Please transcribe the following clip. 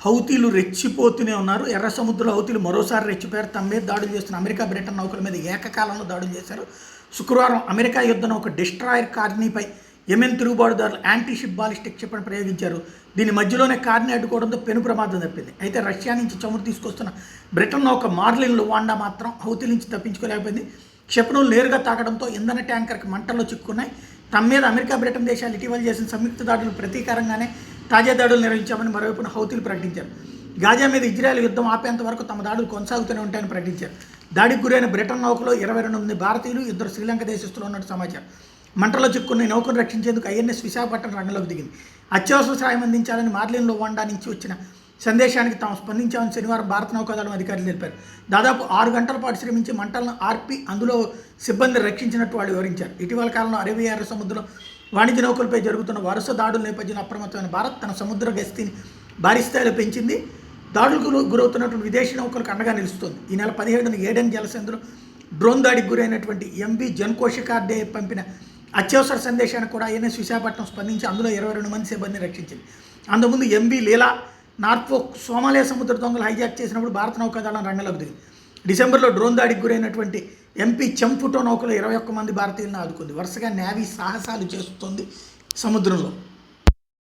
హౌతీలు రెచ్చిపోతూనే ఉన్నారు. ఎర్ర సముద్రంలో హౌతీలు మరోసారి రెచ్చిపోయారు. తమ మీద దాడులు చేస్తున్న అమెరికా, బ్రిటన్ నౌకల మీద ఏకకాలంలో దాడులు చేశారు. శుక్రవారం అమెరికా యుద్ధ నౌక డిస్ట్రాయర్ కార్నీపై యెమెన్ తిరుగుబాటుదారులు యాంటీ షిప్ బాలిస్టిక్ క్షిపణి ప్రయోగించారు. దీని మధ్యలోనే కార్ని అడ్డుకోవడంతో పెను ప్రమాదం తప్పింది. అయితే రష్యా నుంచి చమురు తీసుకొస్తున్న బ్రిటన్ నౌక మార్లిన్ లువాండా మాత్రం హౌతీ నుంచి తప్పించుకోలేకపోయింది. క్షిపణులు నేరుగా తాకడంతో ఇంధన ట్యాంకర్కి మంటల్లో చిక్కున్నాయి. తమ మీద అమెరికా, బ్రిటన్ దేశాలు ఇటీవల చేసిన సంయుక్త దాడులు ప్రతీకారంగానే తాజా దాడులు నిర్వహించామని మరోవైపున హౌతీలు ప్రకటించారు. గాజా మీద ఇజ్రాయెల్ యుద్ధం ఆపేంత వరకు తమ దాడులు కొనసాగుతూనే ఉంటాయని ప్రకటించారు. దాడికి గురైన బ్రిటన్ నౌకలో 22 మంది భారతీయులు, 2 శ్రీలంక దేశస్తులు ఉన్నట్టు సమాచారం. మంటలో చిక్కున్న ఈ నౌకను రక్షించేందుకు ఐఎన్ఎస్ విశాఖపట్నం రంగంలోకి దిగింది. అత్యవసర సాయం అందించాలని మార్లిన్ లువాండా నుంచి వచ్చిన సందేశానికి తాము స్పందించామని శనివారం భారత నౌకాదళం అధికారులు తెలిపారు. దాదాపు 6 గంటల పాటు శ్రమించి మంటలను ఆర్పి అందులో సిబ్బందిని రక్షించినట్టు వాళ్ళు వివరించారు. ఇటీవల కాలంలో అరేబియా ఎర్ర సముద్రం వాణిజ్య నౌకలపై జరుగుతున్న వరుస దాడుల నేపథ్యంలో అప్రమత్తమైన భారత్ తన సముద్ర గస్తీని భారీ స్థాయిలో పెంచింది. దాడులకు గురవుతున్నటువంటి విదేశీ నౌకలకు అండగా నిలుస్తోంది. ఈ నెల 17న ఏడెన్ జలసంధిలో డ్రోన్ దాడికి గురైనటువంటి ఎంవి జన్కోషికార్డే పంపిన అత్యవసర సందేశానికి కూడా ఐఎన్ఎస్ విశాఖపట్నం స్పందించి అందులో 22 మంది సిబ్బందిని రక్షించింది. అందుముందు ఎంవి లీలా నార్ఫోక్ సోమాలియా సముద్ర దొంగలు హైజాక్ చేసినప్పుడు భారత నౌకాదళం రంగంలోకి దిగింది. డిసెంబర్లో డ్రోన్ దాడికి గురైనటువంటి ఎంపీ చంఫుటో నౌకలో 21 మంది భారతీయులను ఆదుకుంది. వరుసగా నేవీ సాహసాలు చేస్తుంది సముద్రంలో.